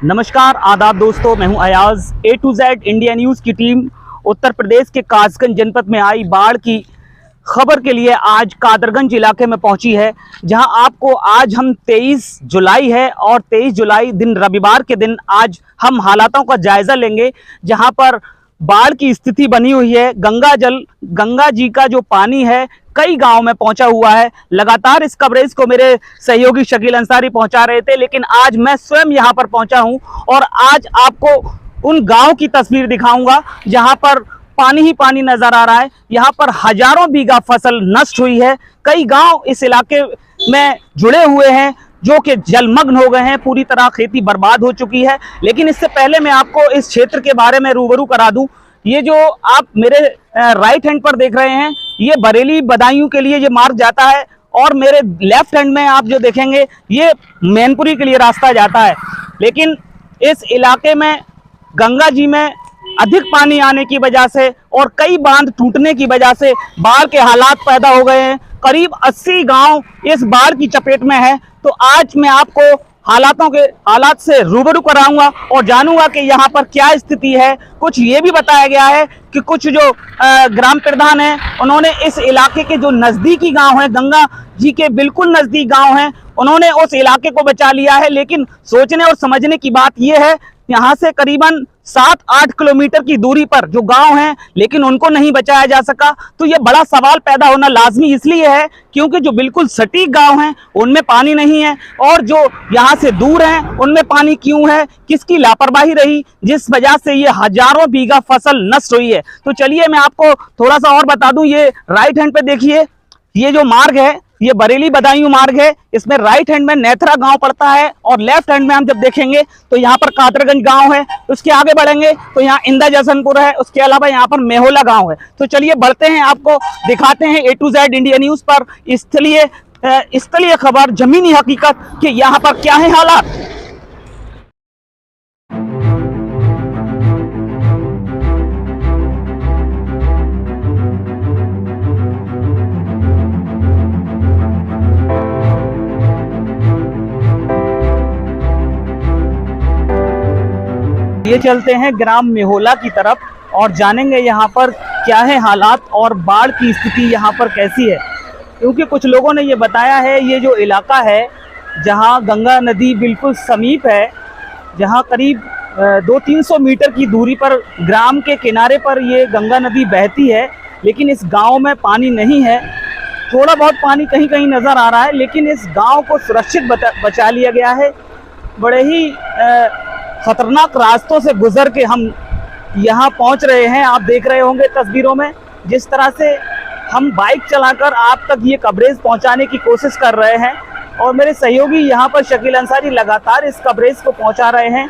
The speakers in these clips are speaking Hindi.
नमस्कार आदाब दोस्तों, मैं हूं Ayaz. A to Z India news की टीम उत्तर प्रदेश के कासगंज जनपद में आई बाढ़ की खबर के लिए आज कादरगंज इलाके में पहुंची है, जहां आपको आज हम 23 जुलाई है और 23 जुलाई दिन रविवार के दिन आज हम हालातों का जायजा लेंगे, जहां पर बाढ़ की स्थिति बनी हुई है। गंगा जी का जो पानी है कई गांव में पहुंचा हुआ है। लगातार इस कवरेज को मेरे सहयोगी शकील अंसारी पहुंचा रहे थे, लेकिन आज मैं स्वयं यहां पर पहुंचा हूं और आज आपको उन गांव की तस्वीर दिखाऊंगा जहां पर पानी ही पानी नजर आ रहा है। यहां पर हजारों बीघा फसल नष्ट हुई है। कई गांव इस इलाके में जुड़े हुए हैं जो कि जलमग्न हो गए हैं, पूरी तरह खेती बर्बाद हो चुकी है। लेकिन इससे पहले मैं आपको इस क्षेत्र के बारे में रूबरू करा दूं। ये जो आप मेरे राइट हैंड पर देख रहे हैं, ये बरेली बदायूं के लिए ये मार्ग जाता है और मेरे लेफ्ट हैंड में आप जो देखेंगे ये मैनपुरी के लिए रास्ता जाता है। लेकिन इस इलाके में गंगा जी में अधिक पानी आने की वजह से और कई बांध टूटने की वजह से बाढ़ के हालात पैदा हो गए हैं। करीब 80 गांव इस बाढ़ की चपेट में है। तो आज मैं आपको हालात से रूबरू कराऊंगा और जानूंगा कि यहाँ पर क्या स्थिति है। कुछ ये भी बताया गया है कि कुछ जो ग्राम प्रधान हैं, उन्होंने इस इलाके के जो नज़दीकी गांव हैं, गंगा जी के बिल्कुल नज़दीक गांव हैं, उन्होंने उस इलाके को बचा लिया है। लेकिन सोचने और समझने की बात यह है, यहाँ से करीबन 7-8 किलोमीटर की दूरी पर जो गांव हैं, लेकिन उनको नहीं बचाया जा सका। तो ये बड़ा सवाल पैदा होना लाजमी इसलिए है क्योंकि जो बिल्कुल सटीक गांव हैं उनमें पानी नहीं है और जो यहाँ से दूर हैं उनमें पानी क्यों है, किसकी लापरवाही रही जिस वजह से ये हजारों बीघा फसल नष्ट हुई है। तो चलिए मैं आपको थोड़ा सा और बता दूं। ये राइट हैंड पे देखिए, ये जो मार्ग है ये बरेली बदायूं मार्ग है। इसमें राइट हैंड में नेथरा गांव पड़ता है और लेफ्ट हैंड में हम जब देखेंगे तो यहाँ पर कादरगंज गांव है। उसके आगे बढ़ेंगे तो यहाँ इंदा जसनपुर है। उसके अलावा यहाँ पर मेहोला गांव है। तो चलिए बढ़ते हैं, आपको दिखाते हैं A to Z India news पर स्थलीय खबर, जमीनी हकीकत कि यहाँ पर क्या है हालात। ये चलते हैं ग्राम मेहोला की तरफ और जानेंगे यहाँ पर क्या है हालात और बाढ़ की स्थिति यहाँ पर कैसी है। क्योंकि कुछ लोगों ने ये बताया है, ये जो इलाका है जहाँ गंगा नदी बिल्कुल समीप है, जहाँ करीब 200-300 मीटर की दूरी पर ग्राम के किनारे पर ये गंगा नदी बहती है, लेकिन इस गांव में पानी नहीं है। थोड़ा बहुत पानी कहीं कहीं नज़र आ रहा है, लेकिन इस गांव को सुरक्षित बचा लिया गया है। बड़े ही खतरनाक रास्तों से गुजर के हम यहाँ पहुँच रहे हैं। आप देख रहे होंगे तस्वीरों में जिस तरह से हम बाइक चलाकर आप तक ये कवरेज पहुँचाने की कोशिश कर रहे हैं और मेरे सहयोगी यहाँ पर शकील अंसारी लगातार इस कवरेज को पहुँचा रहे हैं।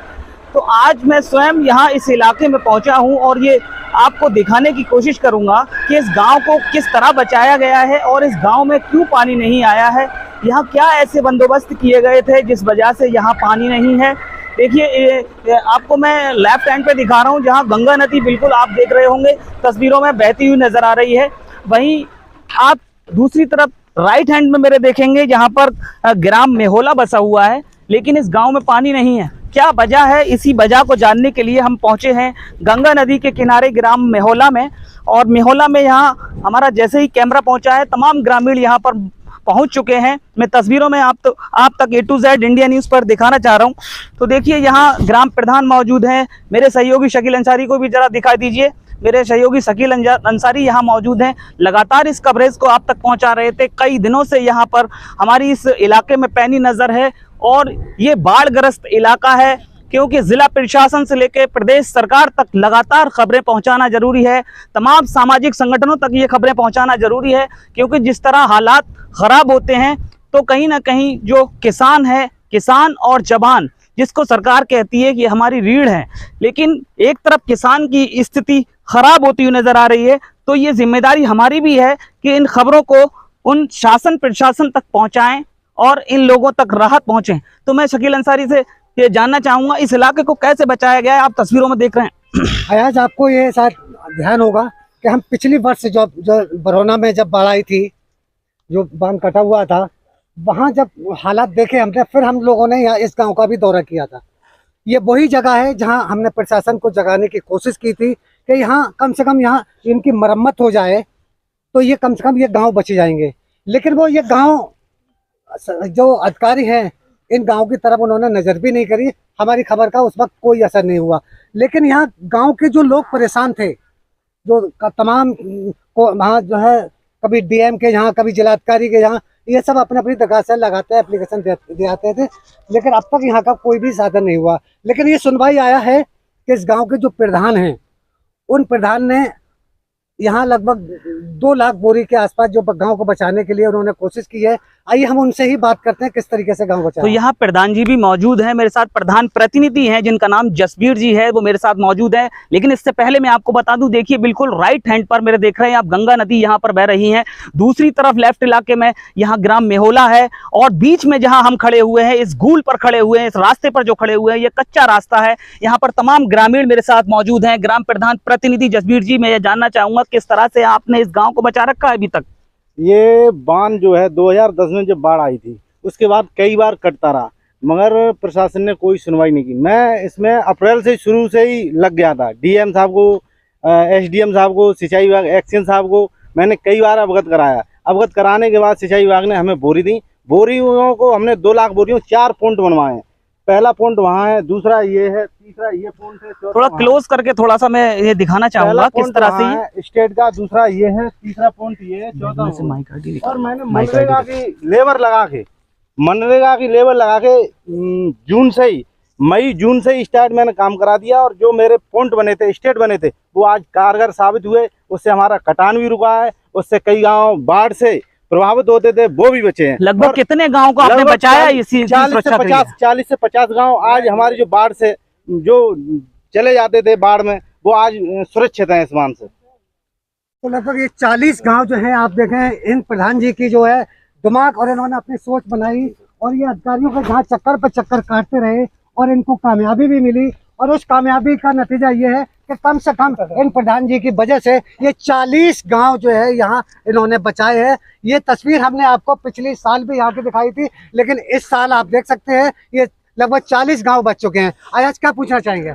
तो आज मैं स्वयं यहाँ इस इलाके में पहुँचा हूँ और ये आपको दिखाने की कोशिश करूँगा कि इस गाँव को किस तरह बचाया गया है और इस गाँव में क्यों पानी नहीं आया है, यहाँ क्या ऐसे बंदोबस्त किए गए थे जिस वजह से यहाँ पानी नहीं है। देखिए आपको मैं लेफ्ट हैंड पे दिखा रहा हूँ जहाँ गंगा नदी बिल्कुल आप देख रहे होंगे तस्वीरों में बहती हुई नजर आ रही है। वहीं आप दूसरी तरफ राइट हैंड में मेरे देखेंगे जहाँ पर ग्राम मेहोला बसा हुआ है, लेकिन इस गांव में पानी नहीं है। क्या वजह है, इसी वजह को जानने के लिए हम पहुँचे हैं गंगा नदी के किनारे ग्राम मेहोला में। और मेहोला में यहाँ हमारा जैसे ही कैमरा पहुँचा है, तमाम ग्रामीण यहाँ पर पहुंच चुके हैं। मैं तस्वीरों में आप तक A to Z India news पर दिखाना चाह रहा हूं। तो देखिए यहाँ ग्राम प्रधान मौजूद हैं। मेरे सहयोगी शकील अंसारी को भी जरा दिखा दीजिए। मेरे सहयोगी शकील अंसारी यहाँ मौजूद हैं, लगातार इस कवरेज को आप तक पहुंचा रहे थे। कई दिनों से यहाँ पर हमारी इस इलाके में पैनी नज़र है और ये बाढ़ग्रस्त इलाका है, क्योंकि ज़िला प्रशासन से लेकर प्रदेश सरकार तक लगातार खबरें पहुंचाना जरूरी है। तमाम सामाजिक संगठनों तक ये खबरें पहुंचाना जरूरी है, क्योंकि जिस तरह हालात ख़राब होते हैं तो कहीं ना कहीं जो किसान है, किसान और जवान जिसको सरकार कहती है कि हमारी रीढ़ है, लेकिन एक तरफ किसान की स्थिति ख़राब होती हुई नज़र आ रही है। तो ये जिम्मेदारी हमारी भी है कि इन खबरों को उन शासन प्रशासन तक पहुँचाएँ और इन लोगों तक राहत पहुँचे। तो मैं शकील अंसारी से ये जानना चाहूँगा, इस इलाके को कैसे बचाया गया है। आप तस्वीरों में देख रहे हैं। आज आपको ये शायद ध्यान होगा कि हम पिछली वर्ष जो बरौना में जब बाढ़ आई थी, जो बांध कटा हुआ था, वहाँ जब हालात देखे हमने, फिर हम लोगों ने यहाँ इस गांव का भी दौरा किया था। ये वही जगह है जहां हमने प्रशासन को जगाने की कोशिश की थी कि यहाँ कम से कम यहाँ इनकी मरम्मत हो जाए तो ये कम से कम ये गांव बच जाएंगे। लेकिन वो ये गांव जो अधिकारी हैं इन गांव की तरफ उन्होंने नज़र भी नहीं करी। हमारी खबर का उस वक्त कोई असर नहीं हुआ। लेकिन यहाँ गांव के जो लोग परेशान थे, जो तमाम को वहाँ जो है कभी डीएम के यहाँ, कभी जिलाधिकारी के यहाँ, ये सब अपनी अपनी दरखास्त लगाते हैं, एप्लीकेशन दे आते थे, लेकिन अब तक यहाँ का कोई भी साधन नहीं हुआ। लेकिन ये सुनवाई आया है कि इस गांव के जो प्रधान हैं, उन प्रधान ने यहाँ लगभग 2 लाख बोरी के आसपास जो गांव को बचाने के लिए उन्होंने कोशिश की है। आइए हम उनसे ही बात करते हैं किस तरीके से गांव बचा। तो यहाँ प्रधान जी भी मौजूद हैं मेरे साथ, प्रधान प्रतिनिधि हैं जिनका नाम जसबीर जी है, वो मेरे साथ मौजूद है। लेकिन इससे पहले मैं आपको बता दूं, देखिए बिल्कुल राइट हैंड पर मेरे देख रहे हैं आप गंगा नदी यहाँ पर बह रही है। दूसरी तरफ लेफ्ट इलाके में यहाँ ग्राम मेहोला है, और बीच में जहाँ हम खड़े हुए हैं, इस गूल पर खड़े हुए हैं, इस रास्ते पर जो खड़े हुए हैं, ये कच्चा रास्ता है। यहाँ पर तमाम ग्रामीण मेरे साथ मौजूद हैं। ग्राम प्रधान प्रतिनिधि जसबीर जी, मैं ये जानना चाहूंगा किस तरह से आपने इस गाँव को बचा रखा है अभी तक? ये बांध जो है 2010 में जब बाढ़ आई थी, उसके बाद कई बार कटता रहा, मगर प्रशासन ने कोई सुनवाई नहीं की। मैं इसमें अप्रैल से शुरू से ही लग गया था। डीएम साहब को, एसडीएम साहब को, सिंचाई विभाग एक्शन साहब को मैंने कई बार अवगत कराया। अवगत कराने के बाद सिंचाई विभाग ने हमें बोरी दी। बोरियों को हमने 2 लाख बोरियों 4 पॉइंट बनवाए हैं। पहला पॉइंट वहाँ है, दूसरा ये है, तीसरा ये पॉइंट है, थोड़ा क्लोज करके थोड़ा सा मैं ये दिखाना चाहूंगा किस तरह से ये स्टेट का, दूसरा ये है, तीसरा पॉइंट ये है, चौथा और मैंने मनरेगा की लेबर लगा के जून से ही, मई जून से ही स्टार्ट मैंने काम करा दिया। और जो मेरे पॉइंट बने थे, स्टेट बने थे, वो आज कारगर साबित हुए। उससे हमारा कटान भी रुका है, उससे कई गाँव बाढ़ से प्रभावित होते थे, वो भी बचे हैं। लगभग कितने गांव को आपने बचाया? 40 से 50 गांव आज हमारी जो बाढ़ से जो चले जाते थे बाढ़ में, वो आज सुरक्षित हैं इस बांध से। तो लगभग ये 40 गांव जो है, आप देखें इन प्रधान जी की जो है दिमाग, और इन्होंने अपनी सोच बनाई, और ये अधिकारियों के जहाँ चक्कर पर चक्कर काटते रहे और इनको कामयाबी भी मिली। और उस कामयाबी का नतीजा ये है कि कम से कम इन प्रधान जी की वजह से ये 40 गांव जो है यहाँ इन्होंने बचाए हैं। ये तस्वीर हमने आपको पिछले साल भी यहाँ की दिखाई थी, लेकिन इस साल आप देख सकते हैं ये लगभग 40 गांव बच चुके हैं। आज क्या पूछना चाहेंगे?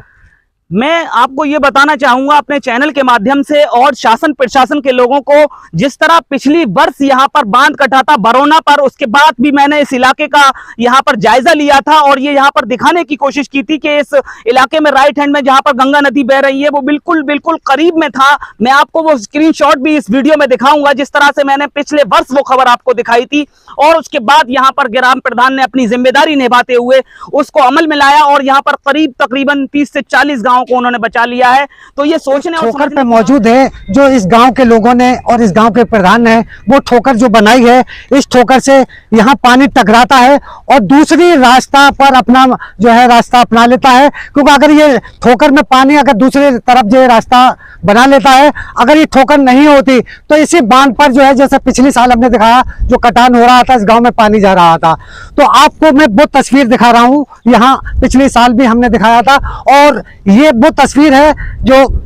मैं आपको ये बताना चाहूंगा अपने चैनल के माध्यम से और शासन प्रशासन के लोगों को, जिस तरह पिछली वर्ष यहाँ पर बांध कटा था बरौना पर, उसके बाद भी मैंने इस इलाके का यहाँ पर जायजा लिया था और ये यहाँ पर दिखाने की कोशिश की थी कि इस इलाके में राइट हैंड में जहाँ पर गंगा नदी बह रही है वो बिल्कुल बिल्कुल करीब में था। मैं आपको वो स्क्रीनशॉट भी इस वीडियो में दिखाऊंगा, जिस तरह से मैंने पिछले वर्ष वो खबर आपको दिखाई थी। और उसके बाद यहाँ पर ग्राम प्रधान ने अपनी जिम्मेदारी निभाते हुए उसको अमल में लाया और यहाँ पर करीब तकरीबन 30 से 40 गाँव को उन्होंने बचा लिया है। तो ये सोचने और ठोकर पे मौजूद है जो इस गांव के लोगों ने और इस गांव के प्रधान ने वो ठोकर जो बनाई है, इस ठोकर से यहाँ पानी टकराता है और दूसरी रास्ता पर अपना जो है रास्ता अपना लेता है। क्योंकि अगर ये ठोकर में पानी अगर दूसरी तरफ जो रास्ता बना लेता है, अगर ये ठोकर नहीं होती तो इसी बांध पर जो है, जैसे पिछले साल हमने दिखाया जो कटान हो रहा था, इस गांव में पानी जा रहा था। तो आपको मैं वो तस्वीर दिखा रहा हूँ, यहाँ पिछले साल भी हमने दिखाया था और ये वो तस्वीर है जो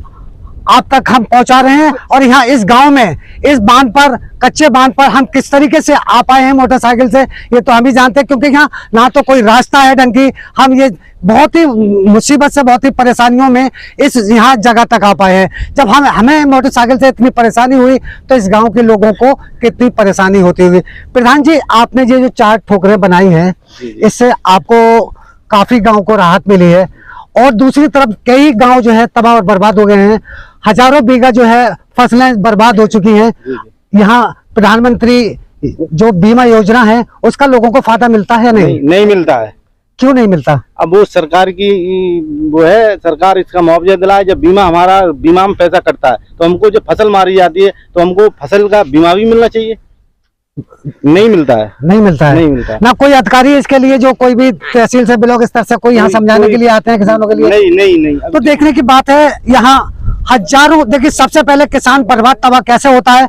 आप तक हम पहुंचा रहे हैं। और यहाँ इस गांव में इस बांध पर, कच्चे बांध पर हम किस तरीके से आ पाए हैं मोटरसाइकिल से, ये तो हम ही जानते हैं, क्योंकि यहाँ ना तो कोई रास्ता है ढंग की। हम ये बहुत ही मुसीबत से, बहुत ही परेशानियों में इस यहाँ जगह तक आ पाए हैं। जब हमें मोटरसाइकिल से इतनी परेशानी हुई तो इस गांव के लोगों को कितनी परेशानी होती होगी। प्रधान जी, आपने ये जो 4 ठोकरें बनाई हैं, इससे आपको काफी गाँव को राहत मिली है और दूसरी तरफ कई गांव जो है तबाह और बर्बाद हो गए हैं। हजारों बीघा जो है फसलें बर्बाद हो चुकी हैं। यहाँ प्रधानमंत्री जो बीमा योजना है उसका लोगों को फायदा मिलता है? नहीं मिलता है। क्यों नहीं मिलता? अब वो सरकार की वो है, सरकार इसका मुआवजा दिलाए। जब बीमा में पैसा कटता है तो हमको जब फसल मारी जाती है तो हमको फसल का बीमा भी मिलना चाहिए। नहीं मिलता है ना। कोई अधिकारी इसके लिए, जो कोई भी तहसील से ब्लॉक स्तर से कोई यहाँ समझाने के लिए आते हैं किसानों के लिए? नहीं। तो देखने की बात है, यहाँ हजारों, देखिए सबसे पहले किसान बर्बाद तबाह कैसे होता है,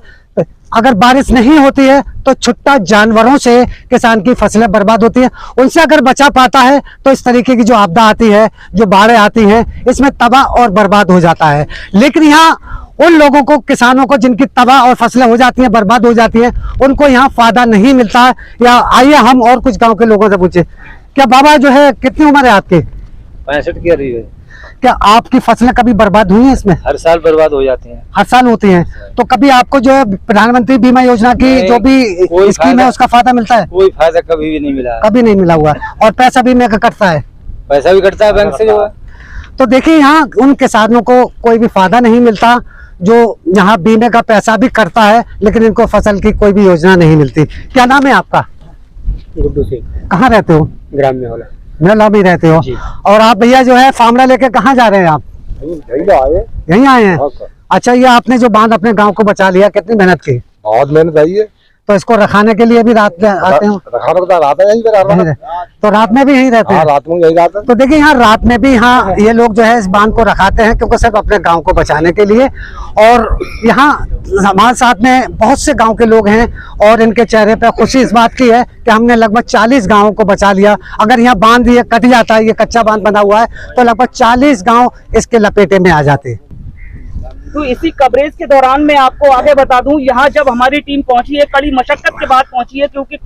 अगर बारिश नहीं होती है तो छुट्टा जानवरों से किसान की फसलें बर्बाद होती हैं। उनसे अगर बचा पाता है तो इस तरीके की जो आपदा आती है, जो बाढ़ें आती हैं, इसमें तबाह और बर्बाद हो जाता है। लेकिन यहाँ उन लोगों को, किसानों को जिनकी तबाह और फसलें हो जाती हैं, बर्बाद हो जाती हैं, उनको यहाँ फायदा नहीं मिलता है। या आइए हम और कुछ गांव के लोगों से पूछे। क्या बाबा जो है, कितनी उम्र है आपकी? 65 की आ रही है। क्या आपकी फसलें कभी बर्बाद हुई हैं इसमें? हर साल बर्बाद हो जाती हैं। हर साल होती हैं। तो कभी आपको जो है प्रधानमंत्री बीमा योजना की नहीं, जो भी कोई स्कीम है फायदा- उसका फायदा मिलता है? कोई फायदा कभी भी नहीं मिला। कभी नहीं मिला हुआ है। और पैसा बीमे का कटता है? पैसा भी कटता है बैंक से जो है। तो देखिए यहाँ उन किसानों को कोई भी फायदा नहीं मिलता जो यहाँ बीमे का पैसा भी करता है, लेकिन इनको फसल की कोई भी योजना नहीं मिलती। क्या नाम है आपका? गुड्डू सिंह, कहाँ रहते हो? ग्राम में होला। मेला में रहते हो। जी। और आप भैया जो है फावड़ा लेके कहाँ जा रहे हैं आप? यहीं आए हैं। अच्छा, ये आपने जो बांध अपने गांव को बचा लिया, कितनी मेहनत की? बहुत मेहनत आई है। तो इसको रखाने के लिए भी रात में आते हो? रखाना पड़ता है, रात में यहीं पे रहना है। तो रात में भी यहीं रहते हाँ, हैं? रात में यही रात है। तो देखिए यहाँ रात में भी यहाँ ये लोग जो है इस बांध को रखाते हैं, क्योंकि सिर्फ अपने गांव को बचाने के लिए। और यहाँ हमारे साथ में बहुत से गांव के लोग हैं और इनके चेहरे पे खुशी इस बात की है कि हमने लगभग 40 गांवों को बचा लिया। अगर यहाँ बांध ये कट जाता है, ये कच्चा बांध बना हुआ है, तो लगभग 40 गाँव इसके लपेटे में आ जाते। तो इसी कवरेज के दौरान मैं आपको आगे बता दूं, यहाँ जब हमारी टीम पहुंची है, कड़ी मशक्कत के बाद पहुंची है, क्योंकि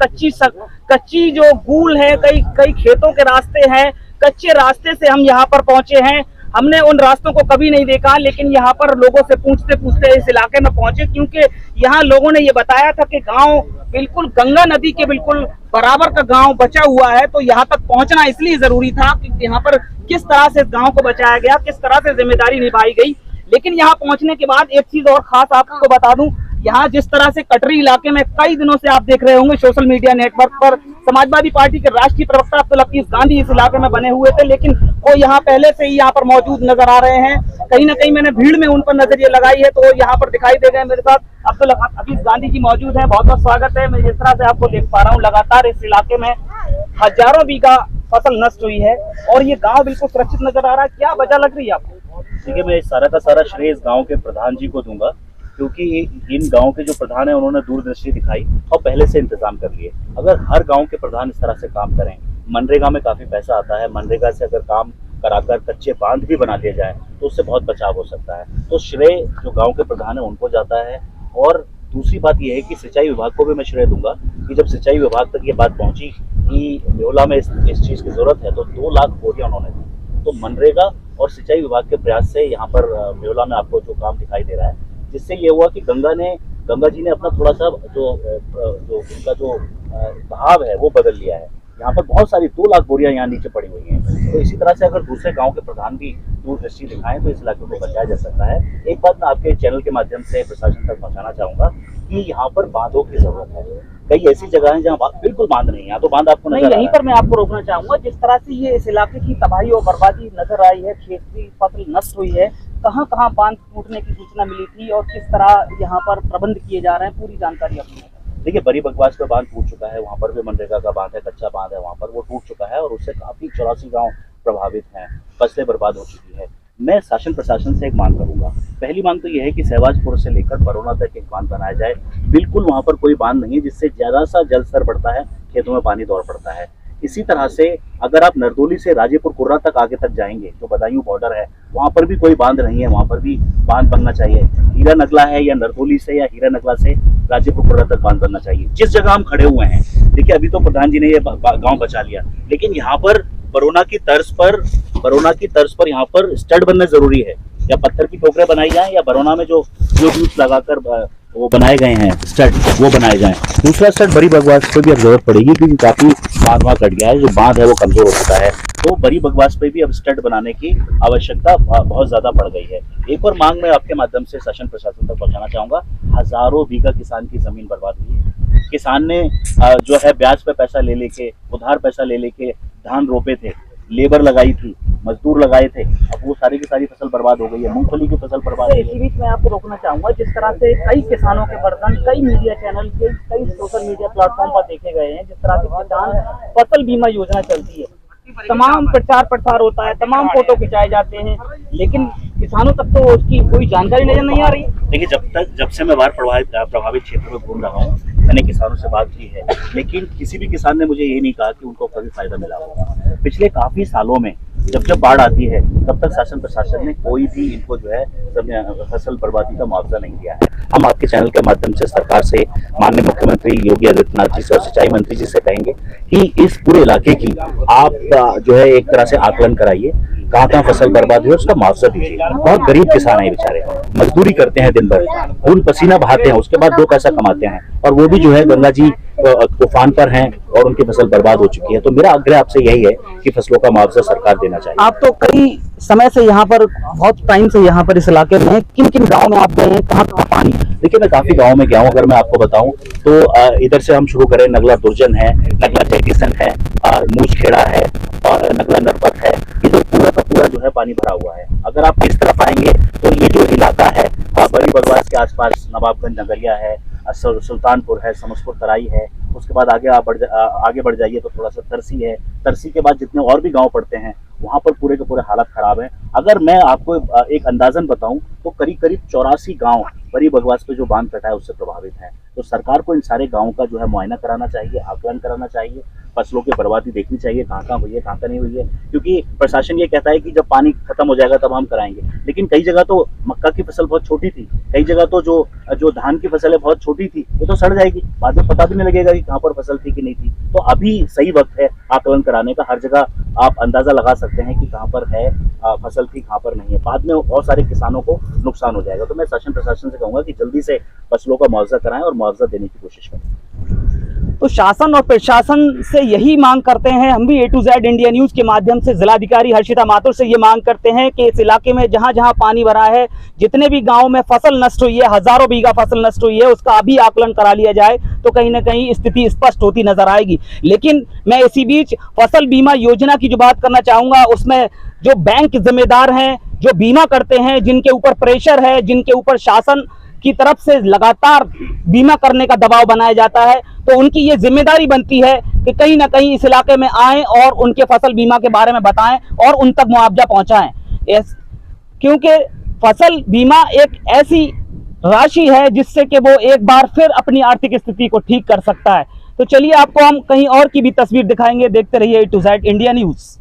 कच्ची जो गूल है, कई खेतों के रास्ते हैं, कच्चे रास्ते से हम यहाँ पर पहुंचे हैं। हमने उन रास्तों को कभी नहीं देखा, लेकिन यहाँ पर लोगों से पूछते पूछते इस इलाके में पहुंचे, क्योंकि यहाँ लोगों ने ये बताया था कि गांव बिल्कुल गंगा नदी के बिल्कुल बराबर का गांव बचा हुआ है। तो यहाँ तक पहुंचना इसलिए जरूरी था कि यहाँ पर किस तरह से गांव को बचाया गया, किस तरह से जिम्मेदारी निभाई गई। लेकिन यहाँ पहुंचने के बाद एक चीज और खास आपको बता दूं, यहाँ जिस तरह से कटरी इलाके में कई दिनों से आप देख रहे होंगे सोशल मीडिया नेटवर्क पर, समाजवादी पार्टी के राष्ट्रीय प्रवक्ता अब्दुल हफीज गांधी इस इलाके में बने हुए थे, लेकिन वो यहाँ पहले से ही यहाँ पर मौजूद नजर आ रहे हैं। कहीं ना कहीं मैंने भीड़ में उन पर नजरिए लगाई है, तो वो यहाँ पर दिखाई दे गए। मेरे साथ अब्दुल हफीज गांधी जी मौजूद है, बहुत बहुत स्वागत है। मैं जिस तरह से आपको देख पा रहा हूँ, लगातार इस इलाके में हजारों बीघा फसल नष्ट हुई है और ये गाँव बिल्कुल सुरक्षित नजर आ रहा है। क्या वजह लग रही है आपको? देखिए, मैं सारा का सारा श्रेय इस गांव के प्रधान जी को दूंगा, क्योंकि इन गांव के जो प्रधान है उन्होंने दूरदृष्टि दिखाई और पहले से इंतजाम कर लिए। अगर हर गांव के प्रधान इस तरह से काम करें, मनरेगा में काफी पैसा आता है, मनरेगा से अगर काम कराकर कच्चे बांध भी बना दिया जाए तो उससे बहुत बचाव हो सकता है। तो श्रेय जो गांव के प्रधान है उनको जाता है। और दूसरी बात यह है कि सिंचाई विभाग को भी मैं श्रेय दूंगा कि जब सिंचाई विभाग तक ये बात पहुंची कि मेहुला में इस चीज की जरूरत है, तो 2 लाख बोरियां उन्होंने दी। तो मनरेगा और सिंचाई विभाग के प्रयास से यहाँ पर मेहुला में आपको जो काम दिखाई दे रहा है, जिससे ये हुआ कि गंगा जी ने अपना थोड़ा सा जो उनका जो बहाव है वो बदल लिया है। यहाँ पर बहुत सारी 2 लाख बोरियां यहाँ नीचे पड़ी हुई हैं। तो इसी तरह से अगर दूसरे गांव के प्रधान भी दूरदृष्टि दिखाएं तो इस इलाके को बचाया जा सकता है। एक बात मैं आपके चैनल के माध्यम से प्रशासन तक पहुँचाना चाहूंगा कि यहाँ पर बांधों की जरूरत है। कई ऐसी जगह हैं जहाँ बिल्कुल बांध नहीं है, यहाँ तो बांध आपको नहीं, यहीं पर मैं आपको रोकना चाहूंगा। जिस तरह से ये इस इलाके की तबाही और बर्बादी नजर आई है, खेत की फसल नष्ट हुई है, कहाँ कहाँ बांध टूटने की सूचना मिली थी और किस तरह यहाँ पर प्रबंध किए जा रहे हैं, पूरी जानकारी अपनी। देखिए, बड़ी बकवास पे बांध टूट चुका है, वहाँ पर भी मनरेगा का बांध है, कच्चा बांध है, वहाँ पर वो टूट चुका है और उससे काफी 84 गाँव प्रभावित हैं, फसलें बर्बाद हो चुकी है। मैं शासन प्रशासन से एक मांग करूंगा। पहली मांग तो यह है कि सहवाजपुर से लेकर बरौना तक एक बांध बनाया जाए। बिल्कुल वहाँ पर कोई बांध नहीं है जिससे ज्यादा सा जल स्तर बढ़ता है, खेतों में पानी दौड़ पड़ता है। इसी तरह से अगर आप नरदोली से राजेपुर कुर्रा तक आगे तक जाएंगे, जो बदायूं बॉर्डर है, वहाँ पर भी कोई बांध नहीं है, वहाँ पर भी बांध बनना चाहिए। हीरा नगला है या नरदोली से या हीरा नगला से राजेपुर कुर्रा तक बांध बनना चाहिए। जिस जगह हम खड़े हुए हैं, देखिए अभी तो प्रधान जी ने ये गाँव बचा लिया, लेकिन यहाँ पर बरौना की तर्ज पर यहाँ पर स्टड बनना जरूरी है। या पत्थर की टोकरे बनाई जाएं या बरौना में जो ट्यूब्स लगाकर वो बनाए गए हैं स्टड, वो बनाए जाएं। दूसरा स्टड बड़ी बकवास पे भी अब जरूरत पड़ेगी, क्योंकि काफी बांध वहाँ कट गया है, जो बांध है वो कमजोर हो चुका है। तो बड़ी बकवास पे भी अब स्टड बनाने की आवश्यकता बहुत ज्यादा बढ़ गई है। एक और मांग मैं आपके माध्यम से शासन प्रशासन तक पहुंचाना चाहूंगा। हजारों बीघा किसान की जमीन बर्बाद हुई है। किसान ने जो है ब्याज पे पैसा ले लेके, उधार पैसा ले लेके धान रोपे थे, लेबर लगाई थी, मजदूर लगाए थे, अब वो सारी की सारी फसल बर्बाद हो गई है। मूंगफली की फसल बर्बाद है। इसी बीच में आपको रोकना चाहूंगा, जिस तरह से कई किसानों के बर्तन कई मीडिया चैनल के कई सोशल मीडिया प्लेटफॉर्म पर देखे गए हैं, जिस तरह से किसान फसल बीमा योजना चलती है, तमाम प्रचार प्रसार होता है, तमाम फोटो खिंचाए जाते हैं, लेकिन किसानों तक तो उसकी कोई जानकारी नजर नहीं आ रही। देखिए, जब से मैं बाढ़ प्रभावित क्षेत्र में घूम रहा हूँ, मैंने किसानों से बात की है, लेकिन किसी भी किसान ने मुझे ये नहीं कहा कि उनको कभी फायदा मिला होगा। पिछले काफी सालों में जब बाढ़ आती है तब तक शासन प्रशासन ने कोई भी इनको जो है फसल बर्बादी का मुआवजा नहीं दिया है। हम आपके चैनल के माध्यम से सरकार से, माननीय मुख्यमंत्री योगी आदित्यनाथ जी से और सिंचाई मंत्री जी से कहेंगे कि इस पूरे इलाके की आप जो है एक तरह से आकलन कराइए, कहाँ फसल बर्बाद हुई उसका मुआवजा दीजिए। बहुत गरीब किसान है बेचारे, मजदूरी करते हैं दिन भर, खून पसीना बहाते हैं, उसके बाद 2 पैसा कमाते हैं और वो भी जो है गंगा जी तूफान पर हैं और उनकी फसल बर्बाद हो चुकी है। तो मेरा आग्रह आपसे यही है कि फसलों का मुआवजा सरकार देना चाहिए। आप तो कई समय से यहाँ पर, बहुत टाइम से यहाँ पर इस इलाके में, किन किन गाँव में आप गए हैं, कहाँ पानी? देखिए मैं काफी गाँव में गया हूँ। अगर मैं आपको बताऊं तो इधर से हम शुरू करें, नगला दुर्जन है, नगला जैकिसन है, मूछखेड़ा है और नगला नरपत है, ये तो पूरा का पूरा जो है पानी भरा हुआ है। अगर आप इस तरफ आएंगे तो ये जो इलाका है बड़ी बगवास के आसपास नवाबगंज नगरिया है, सुल्तानपुर है, समसपुर तराई है, उसके बाद आगे बढ़ जाइए तो थोड़ा सा तरसी है, तरसी के बाद जितने और भी गांव पड़ते हैं वहां पर पूरे के पूरे हालत खराब है। अगर मैं आपको एक अंदाजन बताऊं तो करीब 84 गांव बड़ी बगवास पे जो बांध कटा है उससे प्रभावित है। तो सरकार को इन सारे गांवों का जो है मुआयना कराना चाहिए, आकलन कराना चाहिए, फसलों की बर्बादी देखनी चाहिए, कहाँ हुई है, कहाँ नहीं हुई है। क्योंकि प्रशासन ये कहता है कि जब पानी खत्म हो जाएगा तब हम कराएंगे, लेकिन कई जगह तो मक्का की फसल बहुत छोटी थी, कई जगह तो जो धान की फसल है बहुत छोटी थी, वो तो सड़ जाएगी, बाद में पता भी नहीं लगेगा कि कहाँ पर फसल थी कि नहीं थी। तो अभी सही वक्त है आकलन कराने का। हर जगह आप अंदाजा लगा सकते हैं कि कहाँ पर है फसल थी, कहाँ पर नहीं है, बाद में बहुत सारे किसानों को नुकसान हो जाएगा। तो मैं शासन प्रशासन से कहूंगा कि जल्दी से फसलों का मुआवजा कराएं और मुआवजा देने की कोशिश करें। तो शासन और प्रशासन से यही मांग करते हैं, हम भी A to Z India news के माध्यम से जिलाधिकारी हर्षिता माथुर से ये मांग करते हैं कि इस इलाके में जहां जहां पानी भरा है, जितने भी गांव में फसल नष्ट हुई है, हजारों बीघा फसल नष्ट हुई है, उसका अभी आकलन करा लिया जाए तो कहीं ना कहीं स्थिति स्पष्ट होती नजर आएगी। लेकिन मैं इसी बीच फसल बीमा योजना की जो बात करना चाहूंगा, उसमें जो बैंक जिम्मेदार हैं, जो बीमा करते हैं, जिनके ऊपर प्रेशर है, जिनके ऊपर शासन की तरफ से लगातार बीमा करने का दबाव बनाया जाता है, तो उनकी ये जिम्मेदारी बनती है कि कहीं ना कहीं इस इलाके में आएं और उनके फसल बीमा के बारे में बताएं और उन तक मुआवजा पहुंचाएं। क्योंकि फसल बीमा एक ऐसी राशि है जिससे कि वो एक बार फिर अपनी आर्थिक स्थिति को ठीक कर सकता है। तो चलिए आपको हम कहीं और की भी तस्वीर दिखाएंगे, देखते रहिए A to Z India news.